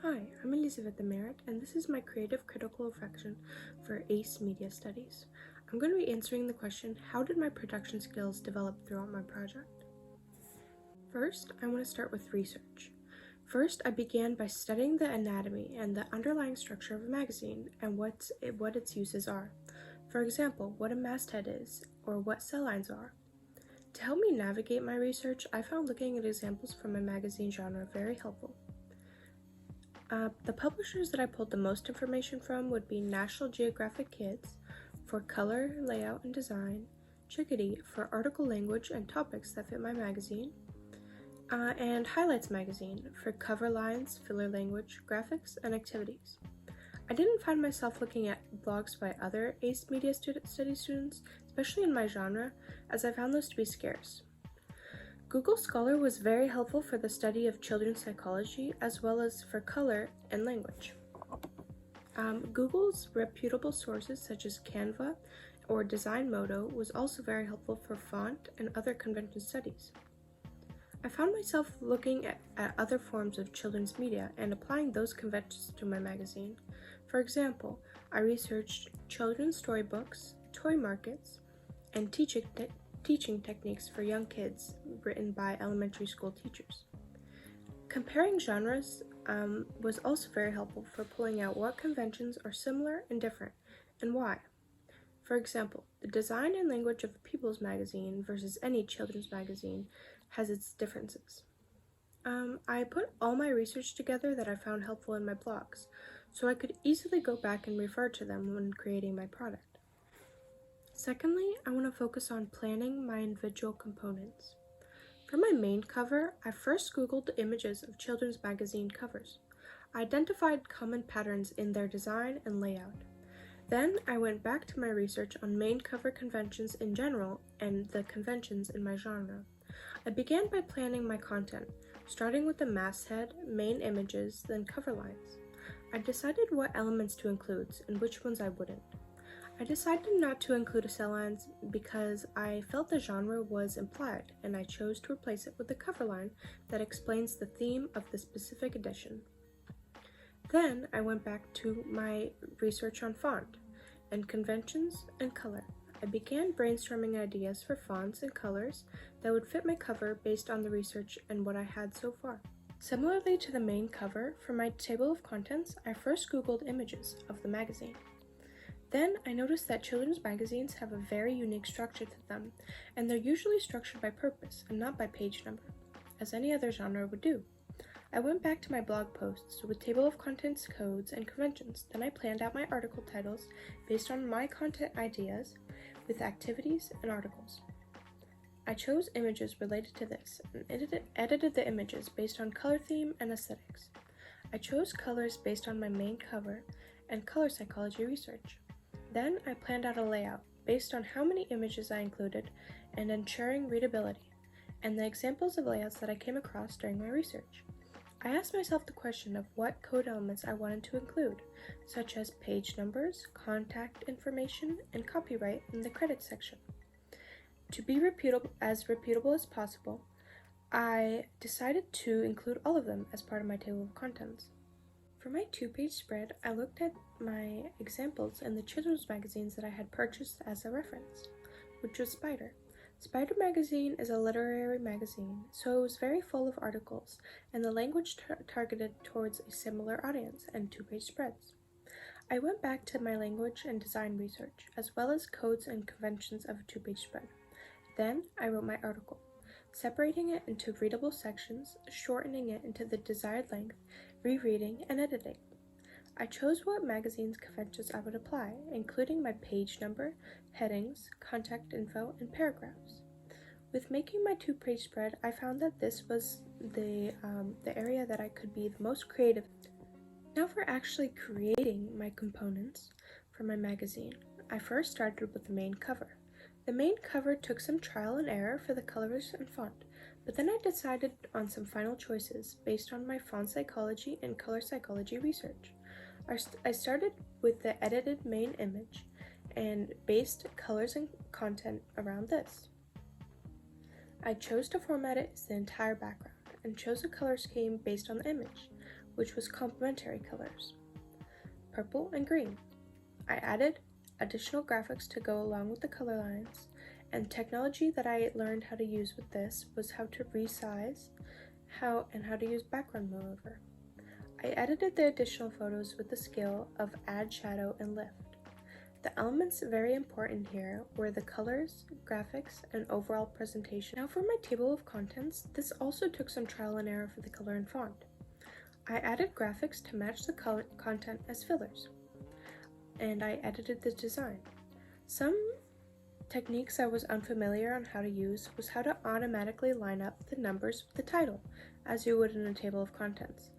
Hi, I'm Elizabeth Merritt, and this is my creative critical reflection for AICE Media Studies. I'm going to be answering the question, how did my production skills develop throughout my project? First, I want to start with research. First, I began by studying the anatomy and the underlying structure of a magazine and what its uses are. For example, what a masthead is, or what cell lines are. To help me navigate my research, I found looking at examples from my magazine genre very helpful. The publishers that I pulled the most information from would be National Geographic Kids for color, layout, and design, Chickadee for article language and topics that fit my magazine, and Highlights magazine for cover lines, filler language, graphics, and activities. I didn't find myself looking at blogs by other AICE Media Studies students, especially in my genre, as I found those to be scarce. Google Scholar was very helpful for the study of children's psychology as well as for color and language. Google's reputable sources such as Canva or Design Modo was also very helpful for font and other convention studies. I found myself looking at other forms of children's media and applying those conventions to my magazine. For example, I researched children's storybooks, toy markets, and teaching techniques for young kids written by elementary school teachers. Comparing genres was also very helpful for pulling out what conventions are similar and different, and why. For example, the design and language of a People's magazine versus any children's magazine has its differences. I put all my research together that I found helpful in my blogs, so I could easily go back and refer to them when creating my product. Secondly, I want to focus on planning my individual components. For my main cover, I first Googled images of children's magazine covers. I identified common patterns in their design and layout. Then I went back to my research on main cover conventions in general and the conventions in my genre. I began by planning my content, starting with the masthead, main images, then cover lines. I decided what elements to include and which ones I wouldn't. I decided not to include cell lines because I felt the genre was implied, and I chose to replace it with a cover line that explains the theme of the specific edition. Then I went back to my research on font and conventions and color. I began brainstorming ideas for fonts and colors that would fit my cover based on the research and what I had so far. Similarly to the main cover, for my table of contents, I first Googled images of the magazine. Then I noticed that children's magazines have a very unique structure to them, and they're usually structured by purpose and not by page number, as any other genre would do. I went back to my blog posts with table of contents codes and conventions. Then I planned out my article titles based on my content ideas with activities and articles. I chose images related to this and edited the images based on color theme and aesthetics. I chose colors based on my main cover and color psychology research. Then I planned out a layout based on how many images I included and ensuring readability, and the examples of layouts that I came across during my research. I asked myself the question of what code elements I wanted to include, such as page numbers, contact information, and copyright in the credits section. To be reputable as possible, I decided to include all of them as part of my table of contents. For my 2-page spread, I looked at my examples in the children's magazines that I had purchased as a reference, which was Spider. Spider magazine is a literary magazine, so it was very full of articles, and the language targeted towards a similar audience and 2-page spreads. I went back to my language and design research, as well as codes and conventions of a 2-page spread. Then I wrote my article, separating it into readable sections, shortening it into the desired length, rereading, and editing. I chose what magazine's conventions I would apply, including my page number, headings, contact info, and paragraphs. With making my 2-page spread, I found that this was the area that I could be the most creative. Now for actually creating my components for my magazine, I first started with the main cover. The main cover took some trial and error for the colors and font, but then I decided on some final choices based on my font psychology and color psychology research. I started with the edited main image and based colors and content around this. I chose to format it as the entire background and chose a color scheme based on the image. which was complementary colors, purple and green. I added additional graphics to go along with the color lines, and technology that I learned how to use with this was how to resize, how to use background mover. I edited the additional photos with the skill of add shadow and lift. The elements very important here were the colors, graphics, and overall presentation. Now for my table of contents, this also took some trial and error for the color and font. I added graphics to match the color content as fillers, and I edited the design. Some techniques I was unfamiliar on how to use was how to automatically line up the numbers with the title, as you would in a table of contents.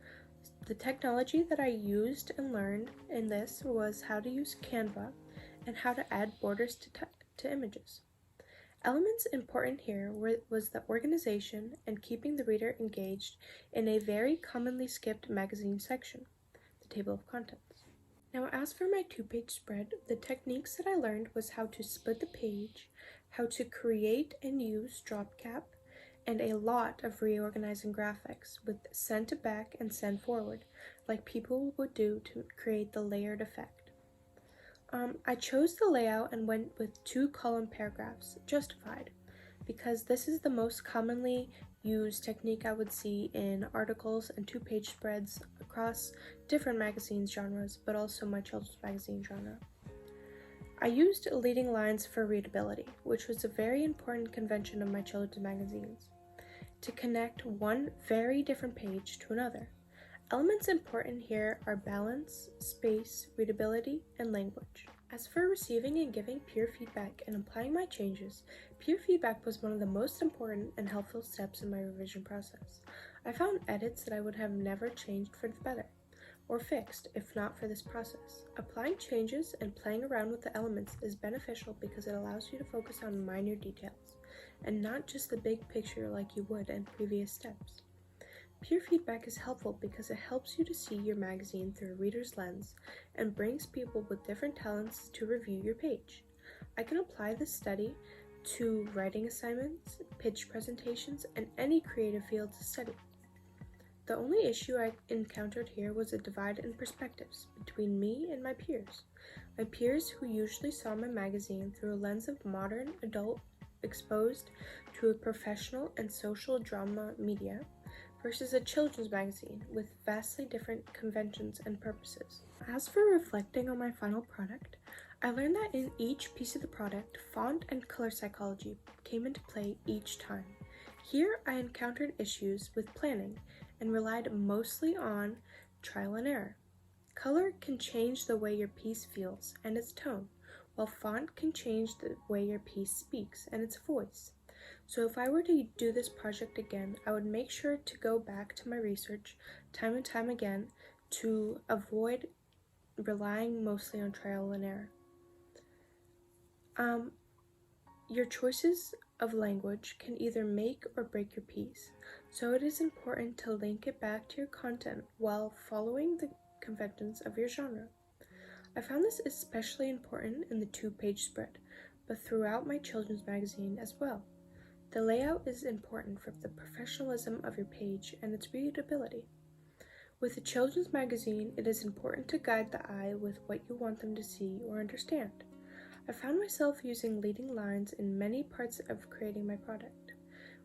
The technology that I used and learned in this was how to use Canva and how to add borders to images. Elements important here was the organization and keeping the reader engaged in a very commonly skipped magazine section, the table of contents. Now, as for my 2-page spread, the techniques that I learned was how to split the page, how to create and use drop cap, and a lot of reorganizing graphics with send to back and send forward, like people would do to create the layered effect. I chose the layout and went with 2-column paragraphs, justified, because this is the most commonly used technique I would see in articles and 2-page spreads across different magazine genres, but also my children's magazine genre. I used leading lines for readability, which was a very important convention of my children's magazines, to connect one very different page to another. Elements important here are balance, space, readability, and language. As for receiving and giving peer feedback and applying my changes, peer feedback was one of the most important and helpful steps in my revision process. I found edits that I would have never changed for the better, or fixed if not for this process. Applying changes and playing around with the elements is beneficial because it allows you to focus on minor details, and not just the big picture like you would in previous steps. Peer feedback is helpful because it helps you to see your magazine through a reader's lens and brings people with different talents to review your page. I can apply this study to writing assignments, pitch presentations, and any creative field to study. The only issue I encountered here was a divide in perspectives between me and my peers. My peers who usually saw my magazine through a lens of modern adult exposed to a professional and social drama media versus a children's magazine with vastly different conventions and purposes. As for reflecting on my final product, I learned that in each piece of the product, font and color psychology came into play each time. Here I encountered issues with planning and relied mostly on trial and error. Color can change the way your piece feels and its tone, while font can change the way your piece speaks and its voice. So if I were to do this project again, I would make sure to go back to my research time and time again to avoid relying mostly on trial and error. Your choices of language can either make or break your piece, so it is important to link it back to your content while following the conventions of your genre. I found this especially important in the 2-page spread, but throughout my children's magazine as well. The layout is important for the professionalism of your page and its readability. With a children's magazine, it is important to guide the eye with what you want them to see or understand. I found myself using leading lines in many parts of creating my product.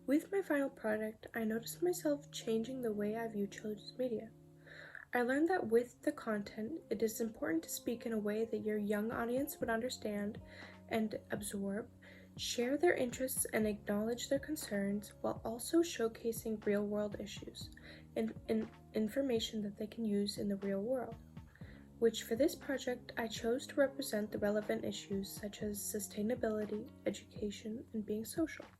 With my final product, I noticed myself changing the way I view children's media. I learned that with the content, it is important to speak in a way that your young audience would understand and absorb, share their interests and acknowledge their concerns, while also showcasing real-world issues and information that they can use in the real world, which for this project I chose to represent the relevant issues such as sustainability, education, and being social.